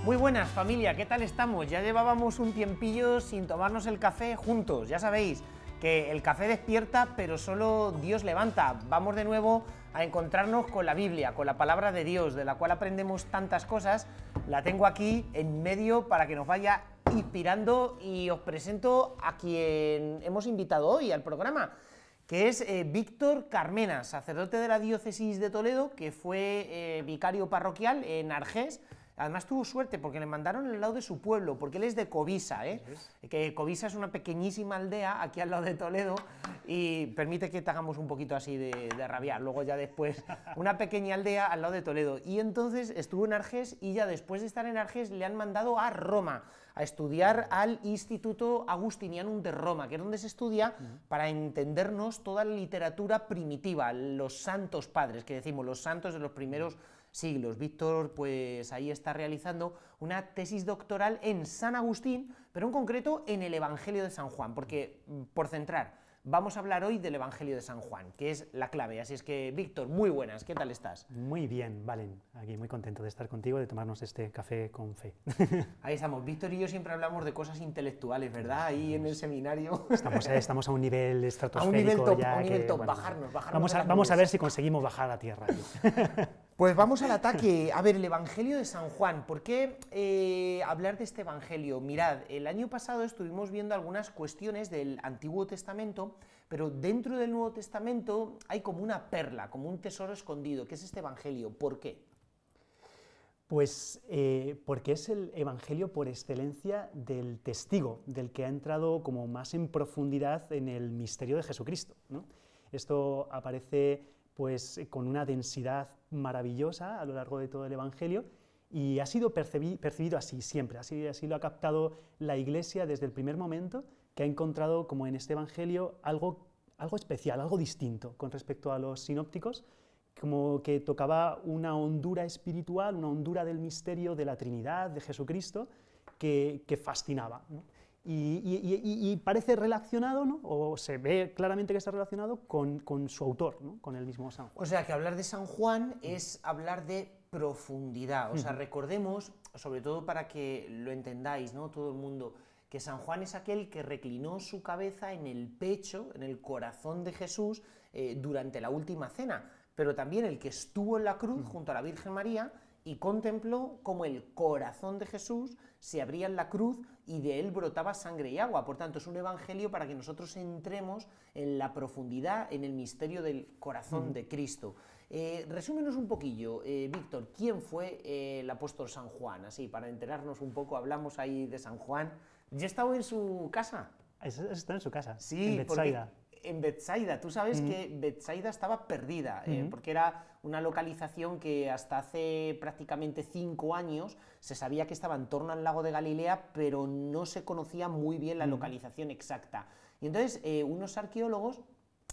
Muy buenas, familia, ¿qué tal estamos? Ya llevábamos un tiempillo sin tomarnos el café juntos, ya sabéis que el café despierta, pero solo Dios levanta. Vamos de nuevo a encontrarnos con la Biblia, con la palabra de Dios, de la cual aprendemos tantas cosas. La tengo aquí en medio para que nos vaya inspirando y os presento a quien hemos invitado hoy al programa, que es Víctor Carmena, sacerdote de la diócesis de Toledo, que fue vicario parroquial en Argés. Además tuvo suerte porque le mandaron al lado de su pueblo, porque él es de Covisa, que Covisa es una pequeñísima aldea aquí al lado de Toledo y permite que te hagamos un poquito así de rabiar, luego ya después, una pequeña aldea al lado de Toledo. Y entonces estuvo en Argés y ya después de estar en Argés le han mandado a Roma a estudiar al Instituto Agustinianum de Roma, que es donde se estudia, para entendernos, toda la literatura primitiva, los santos padres, que decimos, los santos de los primeros siglos. Víctor, pues ahí está realizando una tesis doctoral en San Agustín, pero en concreto en el Evangelio de San Juan, porque, por centrar, vamos a hablar hoy del Evangelio de San Juan, que es la clave. Así es que, Víctor, muy buenas, ¿qué tal estás? Muy bien, Valen, aquí muy contento de estar contigo, de tomarnos este café con fe. Ahí estamos, Víctor y yo siempre hablamos de cosas intelectuales, ¿verdad? Ahí en el seminario. Estamos a un nivel estratosférico. A un nivel top, ya a un nivel top, bueno, bajarnos. Vamos a ver si conseguimos bajar a tierra. Pues vamos al ataque. A ver, el Evangelio de San Juan. ¿Por qué hablar de este Evangelio? Mirad, el año pasado estuvimos viendo algunas cuestiones del Antiguo Testamento, pero dentro del Nuevo Testamento hay como una perla, como un tesoro escondido, que es este Evangelio. ¿Por qué? Pues porque es el Evangelio por excelencia del testigo, del que ha entrado como más en profundidad en el misterio de Jesucristo, ¿no? Esto aparece pues con una densidad maravillosa a lo largo de todo el Evangelio y ha sido percibido así siempre, así lo ha captado la Iglesia desde el primer momento, que ha encontrado como en este Evangelio algo especial, algo distinto con respecto a los sinópticos, como que tocaba una hondura espiritual, una hondura del misterio de la Trinidad, de Jesucristo, que fascinaba, ¿no? Y parece relacionado, ¿no? O se ve claramente que está relacionado con su autor, ¿no? Con el mismo San Juan. O sea, que hablar de San Juan es hablar de profundidad. O sea, recordemos, sobre todo para que lo entendáis, ¿no? Todo el mundo, que San Juan es aquel que reclinó su cabeza en el pecho, en el corazón de Jesús durante la última cena, pero también el que estuvo en la cruz junto a la Virgen María y contempló cómo el corazón de Jesús se abría en la cruz y de él brotaba sangre y agua. Por tanto, es un evangelio para que nosotros entremos en la profundidad, en el misterio del corazón de Cristo. Resúmenos un poquillo, Víctor, ¿quién fue el apóstol San Juan? Así, para enterarnos un poco, hablamos ahí de San Juan. ¿Ya estaba en su casa? Está en su casa, sí, en Betsaida. En Betsaida, tú sabes que Betsaida estaba perdida, porque era una localización que hasta hace prácticamente 5 años se sabía que estaba en torno al lago de Galilea, pero no se conocía muy bien la localización exacta. Y entonces unos arqueólogos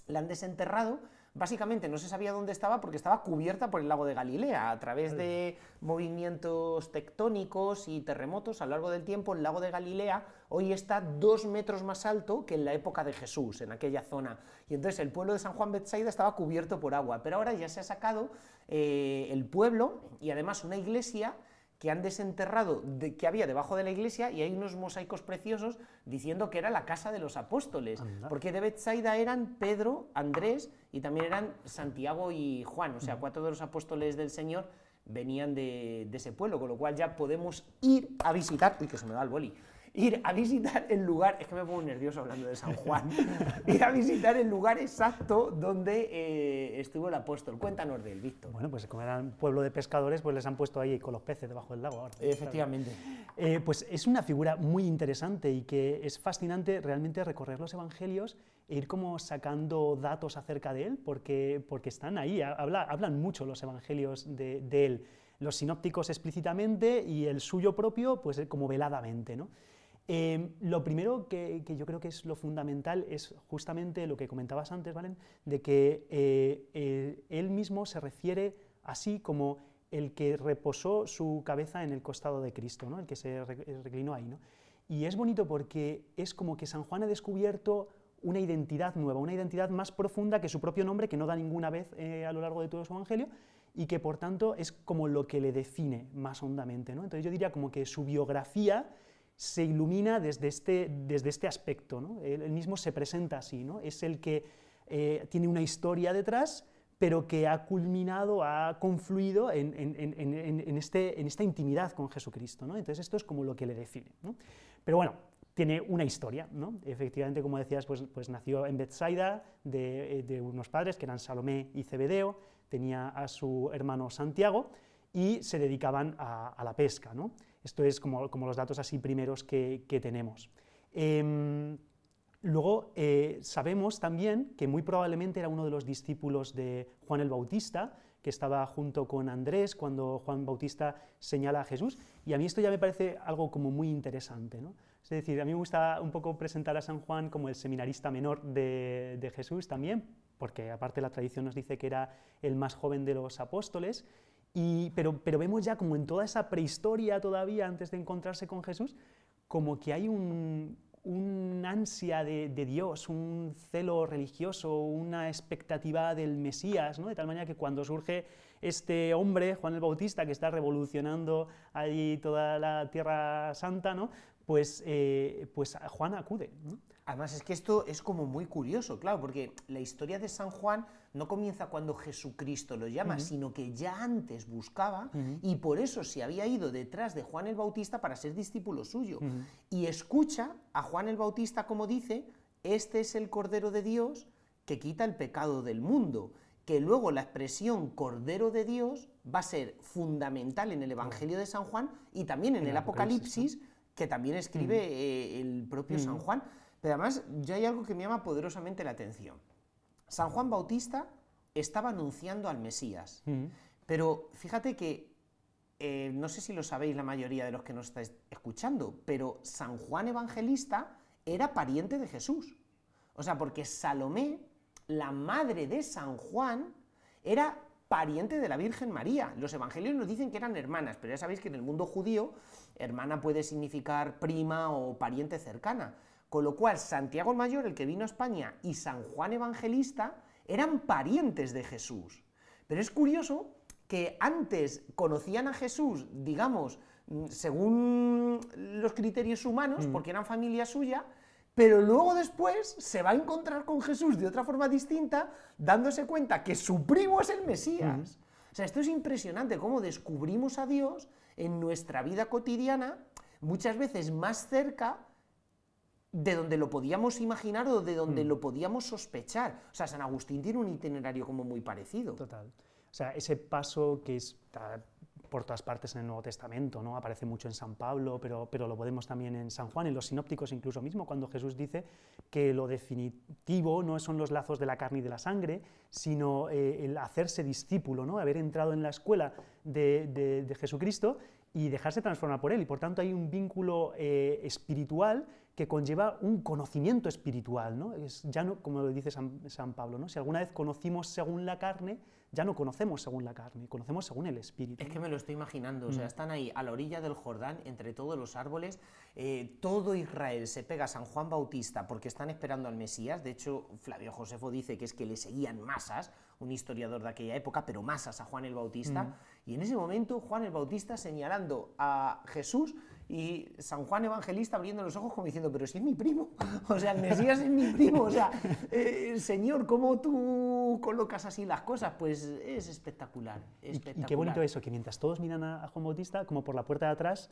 la han desenterrado. Básicamente no se sabía dónde estaba porque estaba cubierta por el lago de Galilea. A través de movimientos tectónicos y terremotos a lo largo del tiempo, el lago de Galilea hoy está 2 metros más alto que en la época de Jesús, en aquella zona. Y entonces el pueblo de San Juan Betsaida estaba cubierto por agua, pero ahora ya se ha sacado el pueblo y además una iglesia que han desenterrado, que había debajo de la iglesia, y hay unos mosaicos preciosos diciendo que era la casa de los apóstoles, porque de Betsaida eran Pedro, Andrés, y también eran Santiago y Juan, o sea, 4 de los apóstoles del Señor venían de ese pueblo, con lo cual ya podemos ir a visitar, uy, que se me va el boli, ir a visitar el lugar, es que me pongo nervioso hablando de San Juan, ir a visitar el lugar exacto donde estuvo el apóstol. Cuéntanos de él, Víctor. Bueno, pues como era un pueblo de pescadores, pues les han puesto ahí con los peces debajo del lago ahora. Efectivamente. Pues es una figura muy interesante y que es fascinante realmente recorrer los evangelios e ir como sacando datos acerca de él, porque están ahí, hablan mucho los evangelios de él, los sinópticos explícitamente y el suyo propio pues como veladamente, ¿no? Lo primero que yo creo que es lo fundamental es justamente lo que comentabas antes, Valen, de que él mismo se refiere así como el que reposó su cabeza en el costado de Cristo, ¿no? El que se reclinó ahí, ¿no? Y es bonito porque es como que San Juan ha descubierto una identidad nueva, una identidad más profunda que su propio nombre, que no da ninguna vez a lo largo de todo su evangelio, y que por tanto es como lo que le define más hondamente, ¿no? Entonces yo diría como que su biografía se ilumina desde este aspecto, ¿no? Él mismo se presenta así, ¿no? Es el que tiene una historia detrás, pero que ha culminado, ha confluido en esta intimidad con Jesucristo, ¿no? Entonces esto es como lo que le define, ¿no? Pero bueno, tiene una historia, ¿no? Efectivamente, como decías, pues nació en Betsaida de unos padres que eran Salomé y Zebedeo, tenía a su hermano Santiago y se dedicaban a la pesca, ¿no? Esto es como los datos así primeros que tenemos. Luego sabemos también que muy probablemente era uno de los discípulos de Juan el Bautista, que estaba junto con Andrés cuando Juan Bautista señala a Jesús, y a mí esto ya me parece algo como muy interesante, ¿no? Es decir, a mí me gusta un poco presentar a San Juan como el seminarista menor de Jesús también, porque aparte la tradición nos dice que era el más joven de los apóstoles, pero vemos ya como en toda esa prehistoria todavía antes de encontrarse con Jesús, como que hay un ansia de Dios, un celo religioso, una expectativa del Mesías, ¿no? De tal manera que cuando surge este hombre, Juan el Bautista, que está revolucionando allí toda la Tierra Santa, ¿no? Pues Juan acude, ¿no? Además es que esto es como muy curioso, claro, porque la historia de San Juan no comienza cuando Jesucristo lo llama, sino que ya antes buscaba y por eso se había ido detrás de Juan el Bautista para ser discípulo suyo. Y escucha a Juan el Bautista como dice, este es el Cordero de Dios que quita el pecado del mundo, que luego la expresión Cordero de Dios va a ser fundamental en el Evangelio de San Juan y también en el Apocalipsis, que también escribe el propio San Juan. Pero además, ya hay algo que me llama poderosamente la atención. San Juan Bautista estaba anunciando al Mesías, pero fíjate que, no sé si lo sabéis la mayoría de los que nos estáis escuchando, pero San Juan Evangelista era pariente de Jesús. O sea, porque Salomé, la madre de San Juan, era pariente de la Virgen María. Los evangelios nos dicen que eran hermanas, pero ya sabéis que en el mundo judío, hermana puede significar prima o pariente cercana. Con lo cual, Santiago el Mayor, el que vino a España, y San Juan Evangelista eran parientes de Jesús. Pero es curioso que antes conocían a Jesús, digamos, según los criterios humanos, porque eran familia suya, pero luego después se va a encontrar con Jesús de otra forma distinta, dándose cuenta que su primo es el Mesías. O sea, esto es impresionante, cómo descubrimos a Dios en nuestra vida cotidiana, muchas veces más cerca de donde lo podíamos imaginar o de donde lo podíamos sospechar. O sea, San Agustín tiene un itinerario como muy parecido. Total. O sea, ese paso que está por todas partes en el Nuevo Testamento, ¿no? Aparece mucho en San Pablo, pero lo podemos también en San Juan, en los sinópticos incluso mismo, cuando Jesús dice que lo definitivo no son los lazos de la carne y de la sangre, sino el hacerse discípulo, ¿no? Haber entrado en la escuela de Jesucristo y dejarse transformar por él, y por tanto hay un vínculo espiritual que conlleva un conocimiento espiritual, ¿no? Ya no, como lo dice San Pablo, ¿no? Si alguna vez conocimos según la carne, ya no conocemos según la carne, conocemos según el espíritu. Es que me lo estoy imaginando, o sea, están ahí a la orilla del Jordán, entre todos los árboles, todo Israel se pega a San Juan Bautista porque están esperando al Mesías. De hecho, Flavio Josefo dice que es que le seguían masas, un historiador de aquella época, pero masas a Juan el Bautista, y en ese momento Juan el Bautista señalando a Jesús y San Juan Evangelista abriendo los ojos como diciendo, pero si es mi primo, o sea, el Mesías es mi primo, o sea, Señor, ¿cómo tú colocas así las cosas? Pues es espectacular, espectacular. Y qué bonito eso, que mientras todos miran a Juan Bautista, como por la puerta de atrás,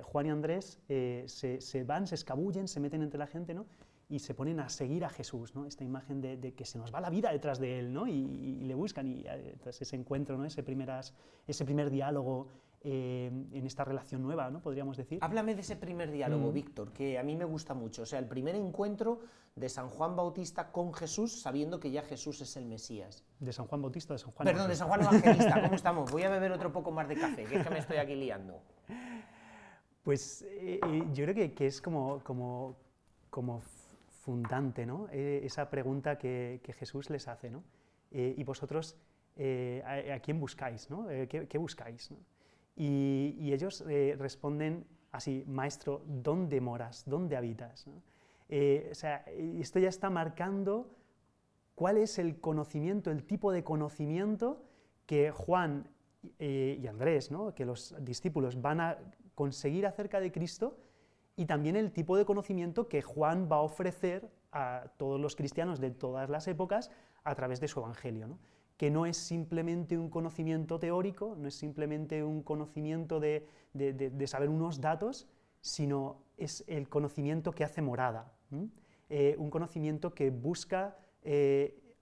Juan y Andrés se van, se escabullen, se meten entre la gente, ¿no? Y se ponen a seguir a Jesús, ¿no? Esta imagen de que se nos va la vida detrás de él, ¿no? Y le buscan, y entonces ese encuentro, ¿no? Ese primer diálogo en esta relación nueva, ¿no? Podríamos decir. Háblame de ese primer diálogo, Víctor, que a mí me gusta mucho. O sea, el primer encuentro de San Juan Bautista con Jesús, sabiendo que ya Jesús es el Mesías. ¿De San Juan Bautista o de San Juan? Perdón, de San Juan Evangelista. ¿Cómo estamos? Voy a beber otro poco más de café, que es que me estoy aquí liando. Pues yo creo que es como fundante, ¿no? Esa pregunta que Jesús les hace, ¿no? Y vosotros, ¿a quién buscáis, ¿no? ¿Qué buscáis, ¿no? Y ellos responden así, Maestro, ¿dónde moras? ¿Dónde habitas? ¿No? O sea, esto ya está marcando cuál es el conocimiento, el tipo de conocimiento que Juan y Andrés, ¿no? Que los discípulos van a conseguir acerca de Cristo, y también el tipo de conocimiento que Juan va a ofrecer a todos los cristianos de todas las épocas a través de su evangelio, ¿no? Que no es simplemente un conocimiento teórico, no es simplemente un conocimiento de saber unos datos, sino es el conocimiento que hace morada, un conocimiento que busca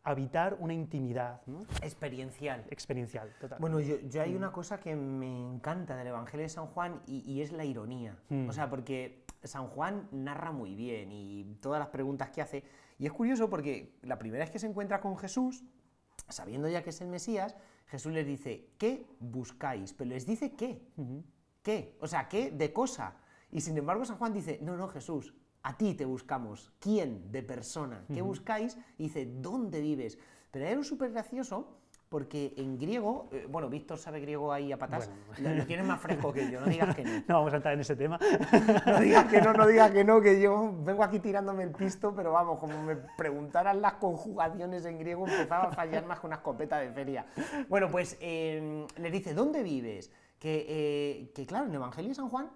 habitar una intimidad, ¿no? Experiencial. Experiencial, total. Bueno, yo hay una cosa que me encanta del Evangelio de San Juan y es la ironía. O sea, porque San Juan narra muy bien y todas las preguntas que hace. Y es curioso porque la primera vez que se encuentra con Jesús, sabiendo ya que es el Mesías, Jesús les dice, ¿qué buscáis? Pero les dice ¿qué? ¿Qué? O sea, ¿qué de cosa? Y sin embargo San Juan dice, no, Jesús, a ti te buscamos. ¿Quién de persona? ¿Qué buscáis? Y dice, ¿dónde vives? Pero hay algo súper gracioso, porque en griego, bueno, Víctor sabe griego ahí a patas, bueno. Lo tienes más fresco que yo, no digas que no. No vamos a entrar en ese tema. No digas que no, que yo vengo aquí tirándome el pisto, pero vamos, como me preguntaran las conjugaciones en griego, empezaba a fallar más que una escopeta de feria. Bueno, pues les dice, ¿dónde vives? Que claro, en el Evangelio de San Juan,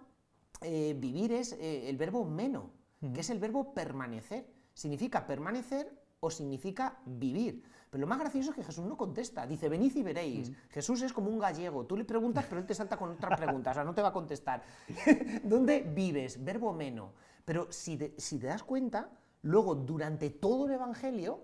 vivir es el verbo meno, que es el verbo permanecer. ¿Significa permanecer o significa vivir? Pero lo más gracioso es que Jesús no contesta, dice, venid y veréis. Jesús es como un gallego, tú le preguntas, pero él te salta con otra pregunta, o sea, no te va a contestar. ¿Dónde vives? Verbo meno. Pero si te das cuenta, luego, durante todo el Evangelio,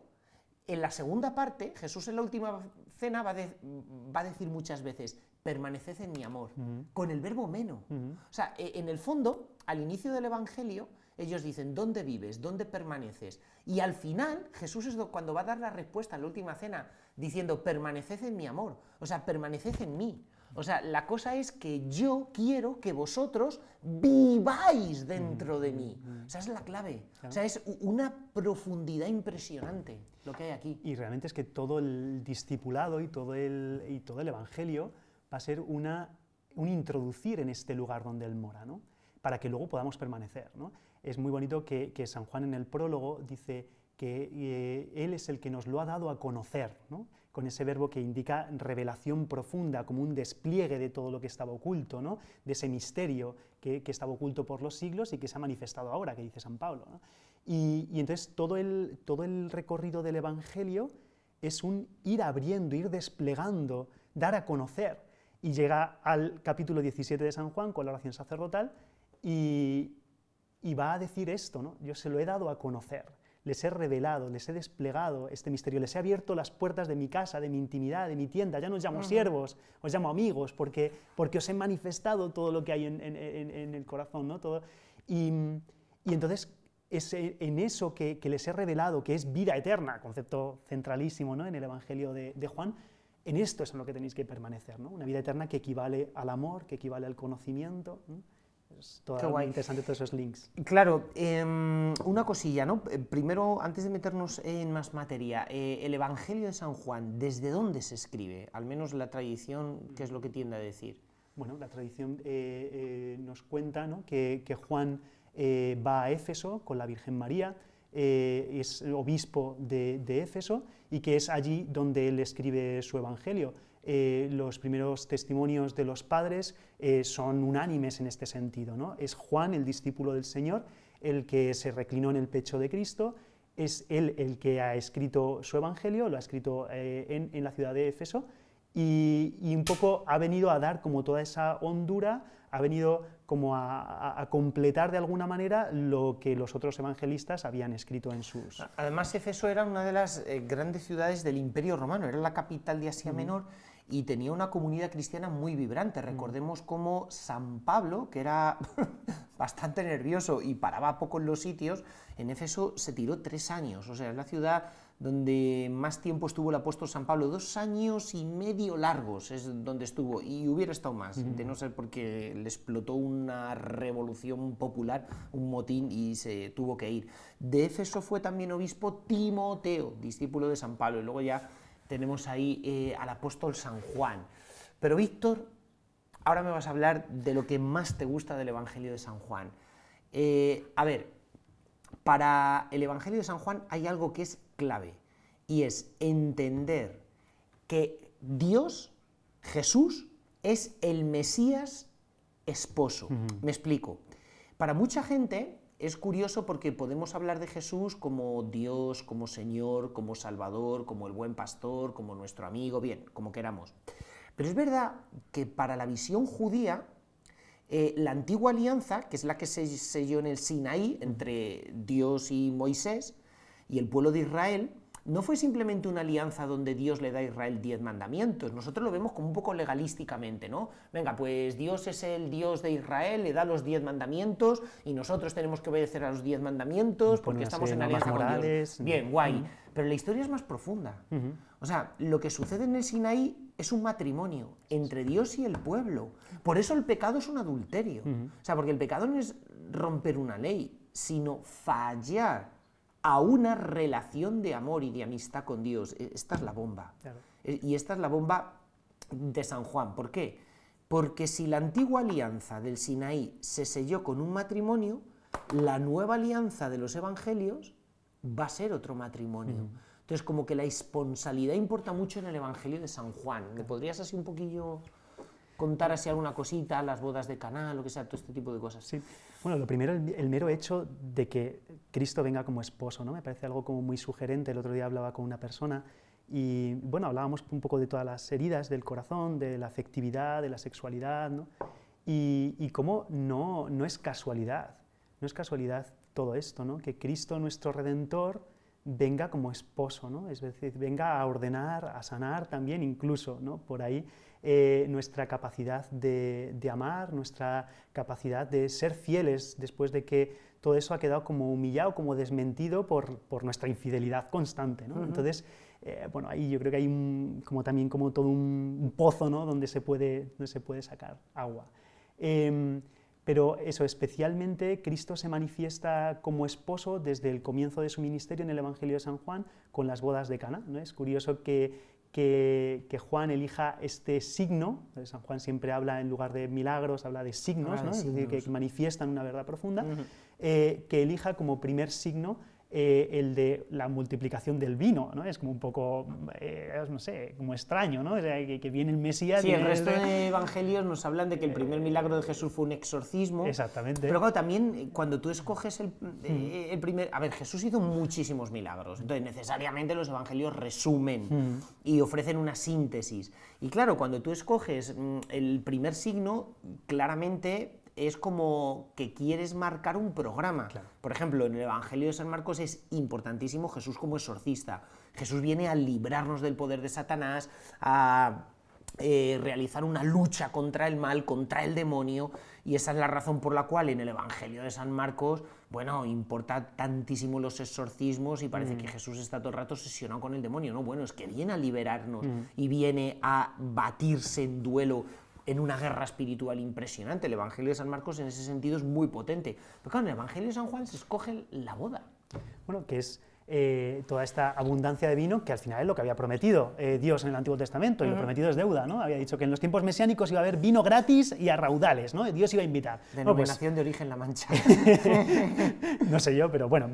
en la segunda parte, Jesús en la última cena va a decir muchas veces, permaneced en mi amor, con el verbo meno. O sea, en el fondo, al inicio del Evangelio, ellos dicen, ¿dónde vives? ¿Dónde permaneces? Y al final, Jesús es cuando va a dar la respuesta en la última cena, diciendo, permaneced en mi amor, o sea, permaneced en mí. O sea, la cosa es que yo quiero que vosotros viváis dentro de mí. O sea, es la clave. O sea, es una profundidad impresionante lo que hay aquí. Y realmente es que todo el discipulado y todo el Evangelio va a ser un introducir en este lugar donde Él mora, ¿no? Para que luego podamos permanecer, ¿no? Es muy bonito que San Juan en el prólogo dice que Él es el que nos lo ha dado a conocer, ¿no? Con ese verbo que indica revelación profunda, como un despliegue de todo lo que estaba oculto, ¿no? De ese misterio que estaba oculto por los siglos y que se ha manifestado ahora, que dice San Pablo, ¿no? Y entonces todo el recorrido del Evangelio es un ir abriendo, ir desplegando, dar a conocer. Y llega al capítulo 17 de San Juan con la oración sacerdotal y va a decir esto, ¿no? Yo se lo he dado a conocer, les he revelado, les he desplegado este misterio, les he abierto las puertas de mi casa, de mi intimidad, de mi tienda, ya no os llamo siervos, os llamo amigos, porque os he manifestado todo lo que hay en el corazón, ¿no? Todo. Y entonces es en eso que les he revelado, que es vida eterna, concepto centralísimo, ¿no? En el Evangelio de Juan, en esto es en lo que tenéis que permanecer, ¿no? Una vida eterna que equivale al amor, que equivale al conocimiento, ¿no? Es muy interesante todos esos links. Claro, una cosilla, ¿no? Primero, antes de meternos en más materia, el Evangelio de San Juan, ¿desde dónde se escribe? Al menos la tradición, ¿qué es lo que tiende a decir? Bueno, la tradición nos cuenta, ¿no? que Juan va a Éfeso con la Virgen María, es obispo de Éfeso y que es allí donde él escribe su Evangelio. Los primeros testimonios de los padres son unánimes en este sentido, ¿no? Es Juan, el discípulo del Señor, el que se reclinó en el pecho de Cristo, es él el que ha escrito su Evangelio, lo ha escrito en la ciudad de Éfeso, y un poco ha venido a dar como toda esa hondura, ha venido como a completar de alguna manera lo que los otros evangelistas habían escrito en sus... Además, Éfeso era una de las grandes ciudades del Imperio Romano, era la capital de Asia Menor, y tenía una comunidad cristiana muy vibrante. Recordemos cómo San Pablo, que era bastante nervioso y paraba poco en los sitios, en Éfeso se tiró 3 años, o sea, es la ciudad donde más tiempo estuvo el apóstol San Pablo, 2 años y medio largos es donde estuvo, y hubiera estado más, de no ser porque le explotó una revolución popular, un motín, y se tuvo que ir. De Éfeso fue también obispo Timoteo, discípulo de San Pablo, y luego ya tenemos ahí al apóstol San Juan. Pero Víctor, ahora me vas a hablar de lo que más te gusta del Evangelio de San Juan. A ver, para el Evangelio de San Juan hay algo que es clave, y es entender que Dios Jesús es el Mesías esposo. Me explico. Para mucha gente es curioso porque podemos hablar de Jesús como Dios, como Señor, como Salvador, como el buen pastor, como nuestro amigo, bien, como queramos. Pero es verdad que para la visión judía, la antigua alianza, que es la que se selló en el Sinaí entre Dios y Moisés y el pueblo de Israel, no fue simplemente una alianza donde Dios le da a Israel 10 mandamientos. Nosotros lo vemos como un poco legalísticamente, ¿no? Venga, pues Dios es el Dios de Israel, le da los 10 mandamientos y nosotros tenemos que obedecer a los 10 mandamientos porque estamos en alianza con Dios. Bien, guay. Pero la historia es más profunda. O sea, lo que sucede en el Sinaí es un matrimonio entre Dios y el pueblo. Por eso el pecado es un adulterio. O sea, porque el pecado no es romper una ley, sino fallar a una relación de amor y de amistad con Dios. Esta es la bomba. Claro. Y esta es la bomba de San Juan. ¿Por qué? Porque si la antigua alianza del Sinaí se selló con un matrimonio, la nueva alianza de los evangelios va a ser otro matrimonio. Entonces, como que la esponsalidad importa mucho en el Evangelio de San Juan. ¿Me podrías así un poquillo contar así alguna cosita, las bodas de Caná, lo que sea, todo este tipo de cosas? Sí. Bueno, lo primero, el mero hecho de que Cristo venga como esposo, ¿no? Me parece algo como muy sugerente. El otro día hablaba con una persona y, bueno, hablábamos un poco de todas las heridas del corazón, de la afectividad, de la sexualidad, ¿no? Y cómo no es casualidad todo esto, ¿no? Que Cristo, nuestro Redentor, venga como esposo, ¿no? Es decir, venga a ordenar, a sanar también incluso, ¿no? Por ahí nuestra capacidad de amar, nuestra capacidad de ser fieles después de que todo eso ha quedado como humillado, como desmentido por nuestra infidelidad constante, ¿no? Entonces, bueno, ahí yo creo que hay también como todo un pozo, ¿no? donde se puede sacar agua. Pero eso, especialmente Cristo se manifiesta como esposo desde el comienzo de su ministerio en el Evangelio de San Juan con las bodas de Caná, ¿no? Es curioso que Juan elija este signo. San Juan siempre habla, en lugar de milagros, habla de signos, ¿no? Es decir, que manifiestan una verdad profunda, que elija como primer signo el de la multiplicación del vino, ¿no? Es como un poco, no sé, como extraño, ¿no? O sea, que viene el Mesías... Sí, el resto de evangelios nos hablan de que el primer milagro de Jesús fue un exorcismo. Exactamente. Pero claro, también cuando tú escoges el primer... A ver, Jesús hizo muchísimos milagros, entonces necesariamente los evangelios resumen y ofrecen una síntesis. Y claro, cuando tú escoges el primer signo, claramente es como que quieres marcar un programa. Claro. Por ejemplo, en el Evangelio de San Marcos es importantísimo Jesús como exorcista. Jesús viene a librarnos del poder de Satanás, a realizar una lucha contra el mal, contra el demonio, y esa es la razón por la cual en el Evangelio de San Marcos, bueno, importa tantísimo los exorcismos y parece que Jesús está todo el rato obsesionado con el demonio. No, bueno, es que viene a liberarnos y viene a batirse en duelo en una guerra espiritual impresionante. El Evangelio de San Marcos en ese sentido es muy potente. Pero claro, en el Evangelio de San Juan se escoge la boda. Bueno, que es toda esta abundancia de vino que al final es lo que había prometido Dios en el Antiguo Testamento, y lo prometido es deuda, ¿no? Había dicho que en los tiempos mesiánicos iba a haber vino gratis y a raudales, ¿no? Dios iba a invitar. Denominación de origen La Mancha. No sé yo, pero bueno,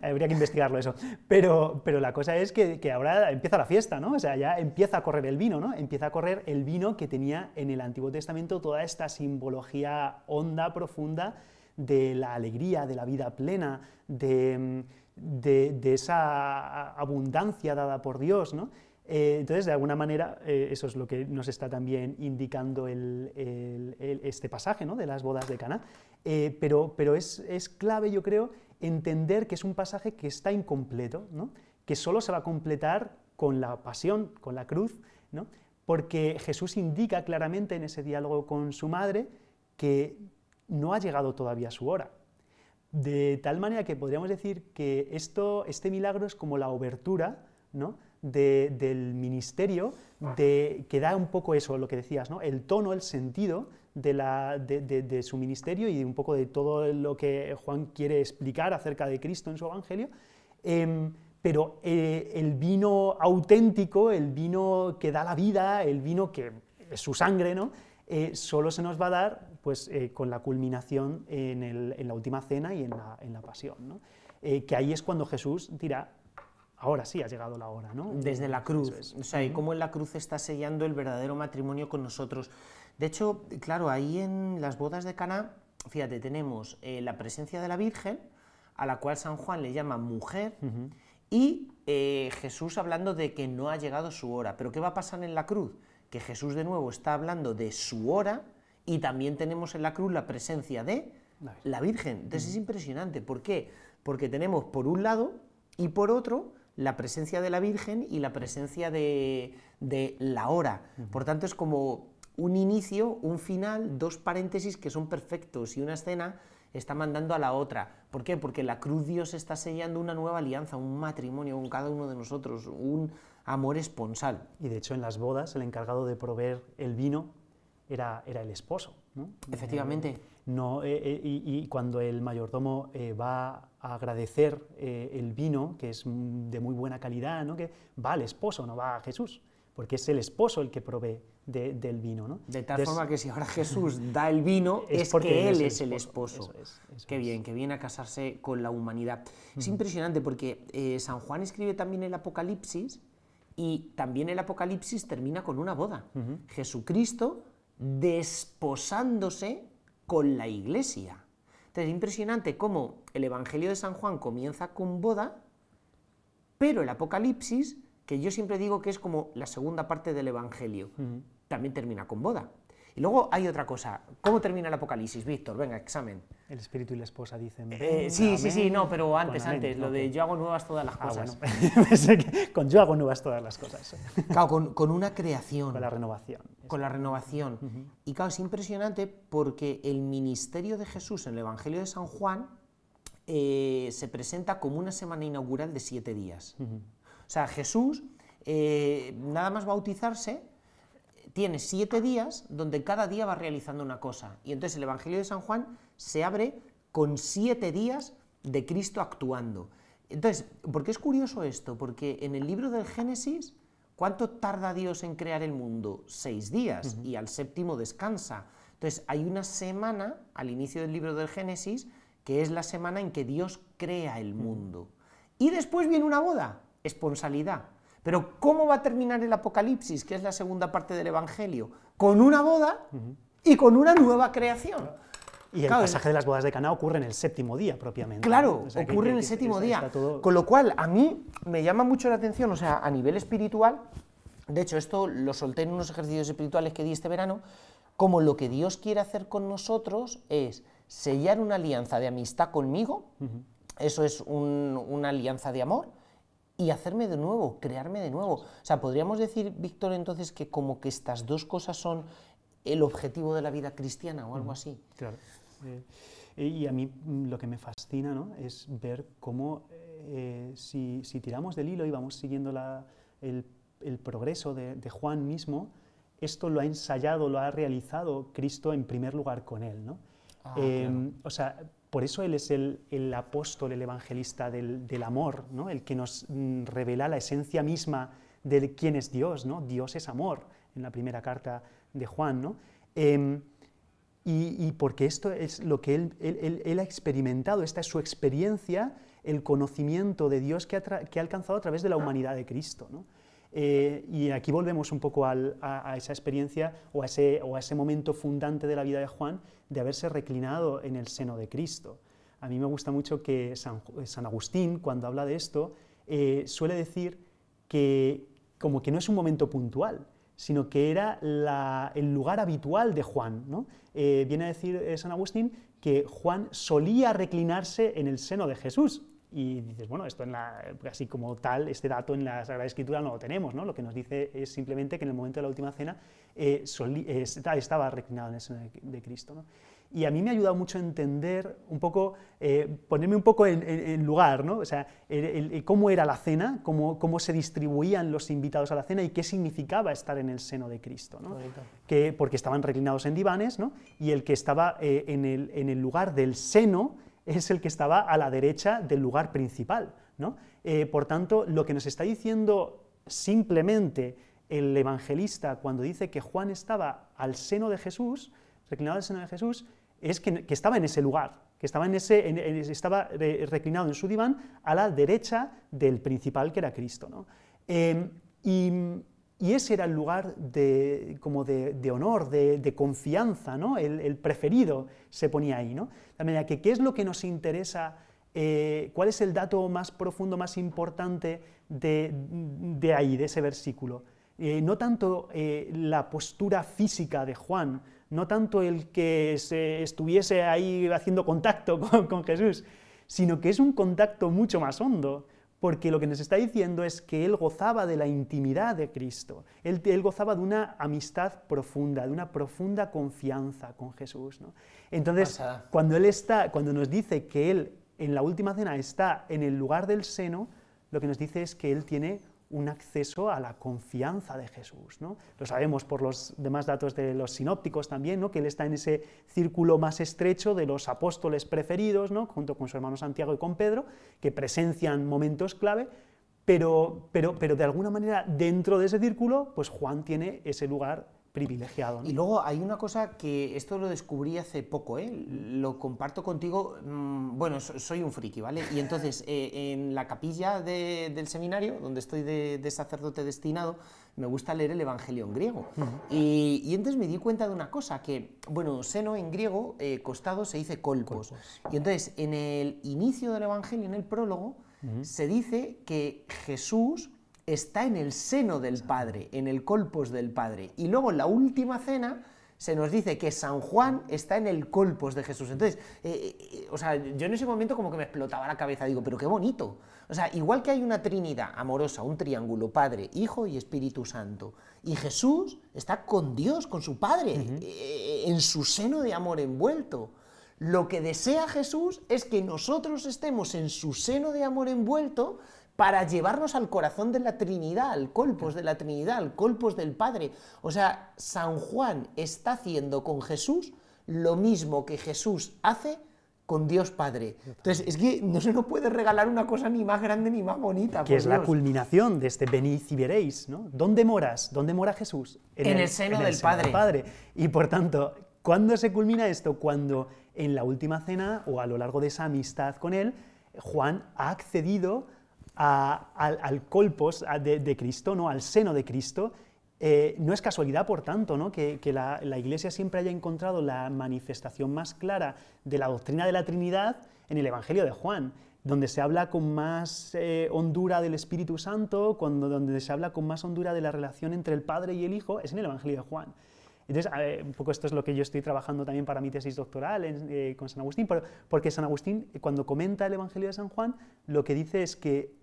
habría que investigarlo eso. Pero la cosa es que ahora empieza la fiesta, ¿no? O sea, ya empieza a correr el vino, ¿no? Empieza a correr el vino que tenía en el Antiguo Testamento toda esta simbología honda, profunda, de la alegría, de la vida plena, de esa abundancia dada por Dios, ¿no? Entonces, de alguna manera, eso es lo que nos está también indicando este pasaje, ¿no? de las bodas de Caná. Pero es clave, yo creo, entender que es un pasaje que está incompleto, ¿no? Que solo se va a completar con la pasión, con la cruz, ¿no? Porque Jesús indica claramente en ese diálogo con su madre que no ha llegado todavía su hora. De tal manera que podríamos decir que este milagro es como la obertura, ¿no? del ministerio, que da un poco eso, lo que decías, ¿no? El tono, el sentido de su ministerio y un poco de todo lo que Juan quiere explicar acerca de Cristo en su Evangelio, pero el vino auténtico, el vino que da la vida, el vino que es su sangre, ¿no? Solo se nos va a dar pues, con la culminación en la última cena y en la pasión, ¿no? Que ahí es cuando Jesús dirá: ahora sí ha llegado la hora, ¿no? Desde la cruz, Eso es. o sea, y cómo en la cruz está sellando el verdadero matrimonio con nosotros. De hecho, claro, ahí en las bodas de Caná, fíjate, tenemos la presencia de la Virgen, a la cual San Juan le llama mujer, y Jesús hablando de que no ha llegado su hora. Pero ¿qué va a pasar en la cruz? Que Jesús de nuevo está hablando de su hora, y también tenemos en la cruz la presencia de la Virgen. Entonces es impresionante. ¿Por qué? Porque tenemos por un lado y por otro la presencia de la Virgen y la presencia de la hora. Por tanto, es como un inicio, un final, dos paréntesis que son perfectos, y una escena está mandando a la otra. ¿Por qué? Porque en la cruz Dios está sellando una nueva alianza, un matrimonio con cada uno de nosotros, un amor esponsal. Y de hecho en las bodas el encargado de proveer el vino era el esposo, ¿no? Efectivamente. Y cuando el mayordomo va a agradecer el vino, que es de muy buena calidad, ¿no? Que va al esposo, no va a Jesús, porque es el esposo el que provee del vino, ¿no? De tal forma que si ahora Jesús da el vino, es porque que él Él es el esposo. Eso Qué bien, que viene a casarse con la humanidad. Es impresionante porque San Juan escribe también el Apocalipsis, y también el Apocalipsis termina con una boda. Jesucristo desposándose con la Iglesia. Entonces es impresionante cómo el Evangelio de San Juan comienza con boda, pero el Apocalipsis, que yo siempre digo que es como la segunda parte del Evangelio, también termina con boda. Y luego hay otra cosa. ¿Cómo termina el Apocalipsis, Víctor? Venga, examen. El espíritu y la esposa dicen... Sí, no, pero antes, lo de yo hago nuevas todas las cosas. Bueno. Con yo hago nuevas todas las cosas. Claro, con una creación. Con la renovación. Con la renovación. Y claro, es impresionante porque el ministerio de Jesús en el Evangelio de San Juan se presenta como una semana inaugural de 7 días. O sea, Jesús, nada más bautizarse, tiene 7 días donde cada día va realizando una cosa. Y entonces el Evangelio de San Juan se abre con 7 días de Cristo actuando. Entonces, ¿por qué es curioso esto? Porque en el libro del Génesis, ¿cuánto tarda Dios en crear el mundo? 6 días, y al séptimo descansa. Entonces, hay una semana al inicio del libro del Génesis que es la semana en que Dios crea el mundo. Y después viene una boda, esponsalidad. Pero ¿cómo va a terminar el Apocalipsis, que es la segunda parte del Evangelio? Con una boda y con una nueva creación. Y el pasaje de las bodas de Caná ocurre en el séptimo día, propiamente. Claro, o sea, ocurre en el séptimo día. Todo... Con lo cual, a mí me llama mucho la atención, o sea, a nivel espiritual, de hecho, esto lo solté en unos ejercicios espirituales que di este verano, como lo que Dios quiere hacer con nosotros es sellar una alianza de amistad conmigo, eso es una alianza de amor, y hacerme de nuevo, crearme de nuevo. O sea, podríamos decir, Víctor, entonces, que como que estas dos cosas son el objetivo de la vida cristiana o algo así. Claro. Y a mí lo que me fascina, ¿no?, es ver cómo si tiramos del hilo y vamos siguiendo el progreso de Juan mismo, esto lo ha ensayado, lo ha realizado Cristo en primer lugar con él, ¿no? Claro. O sea, por eso él es el apóstol, el evangelista del amor, ¿no?, el que nos revela la esencia misma de quién es Dios, ¿no? Dios es amor, en la primera carta de Juan, ¿no? Y porque esto es lo que él ha experimentado, esta es su experiencia, el conocimiento de Dios que ha alcanzado a través de la humanidad de Cristo, ¿no? Y aquí volvemos un poco a esa experiencia o a ese momento fundante de la vida de Juan, de haberse reclinado en el seno de Cristo. A mí me gusta mucho que San Agustín, cuando habla de esto, suele decir que como que no es un momento puntual, sino que era el lugar habitual de Juan, ¿no? Viene a decir San Agustín que Juan solía reclinarse en el seno de Jesús. Y dices, bueno, esto así como tal, este dato en la Sagrada Escritura no lo tenemos, ¿no? Lo que nos dice es simplemente que en el momento de la última cena estaba reclinado en el seno de Cristo, ¿no? Y a mí me ha ayudado mucho a entender un poco, ponerme un poco en lugar, ¿no? O sea, cómo era la cena, cómo se distribuían los invitados a la cena y qué significaba estar en el seno de Cristo, ¿no? Porque estaban reclinados en divanes, ¿no? Y el que estaba en el lugar del seno es el que estaba a la derecha del lugar principal, ¿no? Por tanto, lo que nos está diciendo simplemente el evangelista cuando dice que Juan estaba al seno de Jesús, reclinado al seno de Jesús, es que estaba en ese lugar, que estaba, estaba reclinado en su diván a la derecha del principal, que era Cristo, ¿no? Y ese era el lugar como de honor, de confianza, ¿no? El preferido se ponía ahí, ¿no? De manera que, ¿qué es lo que nos interesa? ¿Cuál es el dato más profundo, más importante de ahí, de ese versículo? No tanto la postura física de Juan, no tanto el que estuviese ahí haciendo contacto con Jesús, sino que es un contacto mucho más hondo, porque lo que nos está diciendo es que él gozaba de la intimidad de Cristo, él gozaba de una amistad profunda, de una profunda confianza con Jesús, ¿no? Entonces, cuando nos dice que él en la última cena está en el lugar del seno, lo que nos dice es que él tiene un acceso a la confianza de Jesús, ¿no? Lo sabemos por los demás datos de los sinópticos también, ¿no? Que él está en ese círculo más estrecho de los apóstoles preferidos, ¿no? Junto con su hermano Santiago y con Pedro, que presencian momentos clave, pero de alguna manera dentro de ese círculo, pues Juan tiene ese lugar privilegiado, ¿no? Y luego hay una cosa que esto lo descubrí hace poco, lo comparto contigo, bueno, soy un friki, ¿vale? Y entonces en la capilla del seminario, donde estoy de sacerdote destinado, me gusta leer el Evangelio en griego. Y entonces me di cuenta de una cosa, que, bueno, seno en griego, costado se dice kolpos. Y entonces en el inicio del Evangelio, en el prólogo, se dice que Jesús está en el seno del Padre, en el kolpos del Padre. Y luego en la última cena se nos dice que San Juan está en el kolpos de Jesús. Entonces, o sea, yo en ese momento como que me explotaba la cabeza, digo, pero qué bonito. O sea, igual que hay una trinidad amorosa, un triángulo, Padre, Hijo y Espíritu Santo, y Jesús está con Dios, con su Padre, en su seno de amor envuelto. Lo que desea Jesús es que nosotros estemos en su seno de amor envuelto, para llevarnos al corazón de la Trinidad, al kolpos de la Trinidad, al kolpos del Padre. O sea, San Juan está haciendo con Jesús lo mismo que Jesús hace con Dios Padre. Entonces, es que no se nos puede regalar una cosa ni más grande ni más bonita. Que es la culminación de este venid y veréis, ¿no? ¿Dónde moras? ¿Dónde mora Jesús? En el seno del Padre. Y por tanto, ¿cuándo se culmina esto? Cuando en la última cena, o a lo largo de esa amistad con él, Juan ha accedido al kolpos de Cristo, ¿no? Al seno de Cristo. No es casualidad, por tanto, ¿no? que la Iglesia siempre haya encontrado la manifestación más clara de la doctrina de la Trinidad en el Evangelio de Juan, donde se habla con más hondura del Espíritu Santo, donde se habla con más hondura de la relación entre el Padre y el Hijo, es en el Evangelio de Juan. Entonces, un poco esto es lo que yo estoy trabajando también para mi tesis doctoral con San Agustín, porque San Agustín, cuando comenta el Evangelio de San Juan, lo que dice es que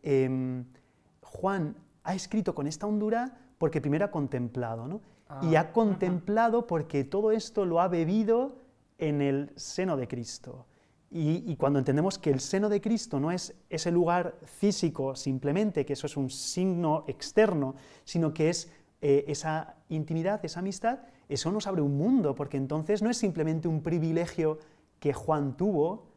Juan ha escrito con esta hondura porque primero ha contemplado, ¿no? Y ha contemplado porque todo esto lo ha bebido en el seno de Cristo. Y cuando entendemos que el seno de Cristo no es ese lugar físico simplemente, que eso es un signo externo, sino que es esa intimidad, esa amistad, eso nos abre un mundo, porque entonces no es simplemente un privilegio que Juan tuvo,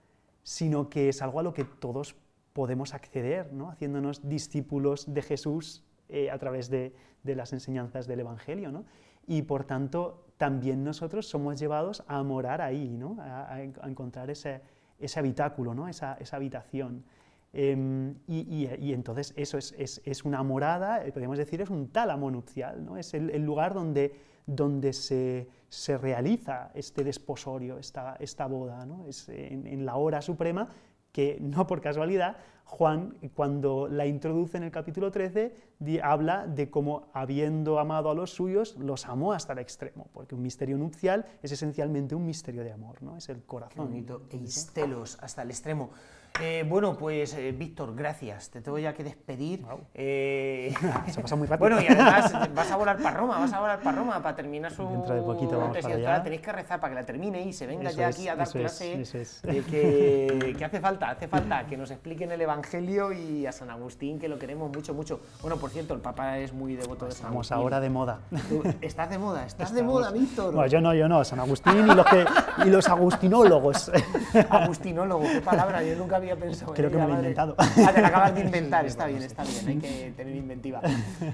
sino que es algo a lo que todos podemos acceder, ¿no? Haciéndonos discípulos de Jesús a través de las enseñanzas del Evangelio, ¿no? Y por tanto, también nosotros somos llevados a morar ahí, ¿no? A encontrar ese habitáculo, ¿no? Esa habitación. Y entonces eso es una morada, podríamos decir, es un tálamo nupcial, ¿no? Es el lugar donde se realiza este desposorio, esta boda, ¿no? Es en la hora suprema que, no por casualidad, Juan, cuando la introduce en el capítulo 13, habla de cómo, habiendo amado a los suyos, los amó hasta el extremo, porque un misterio nupcial es esencialmente un misterio de amor, ¿no? Es el corazón. Qué bonito, eistelos, hasta el extremo. Bueno, pues Víctor, gracias. Te tengo ya que despedir. Wow. Se pasa muy rápido. Bueno, y además vas a volar para Roma, para terminar su Dentro de poquito vamos tesis para doctoral. allá. Tenéis que rezar para que la termine y se venga Eso ya es, aquí a dar eso es, clase. eso es. Que hace falta que nos expliquen el Evangelio. Evangelio y a San Agustín, que lo queremos mucho, mucho. Bueno, por cierto, el Papa es muy devoto de San Estamos Agustín. ahora de moda. ¿Tú estás de moda? ¿Estás de moda, Víctor? No, yo no, San Agustín y los agustinólogos. Agustinólogo, qué palabra, yo nunca había pensado en Creo que ella, me lo he madre. inventado. Ah, te la acabas de inventar, está bien, hay que tener inventiva.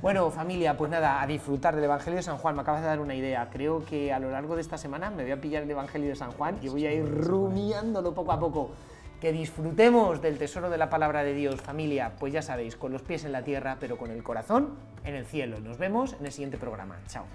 Bueno, familia, pues nada, a disfrutar del Evangelio de San Juan, me acabas de dar una idea. Creo que a lo largo de esta semana me voy a pillar el Evangelio de San Juan y voy a ir rumiándolo poco a poco. Que disfrutemos del tesoro de la palabra de Dios, familia, pues ya sabéis, con los pies en la tierra, pero con el corazón en el cielo. Nos vemos en el siguiente programa. Chao.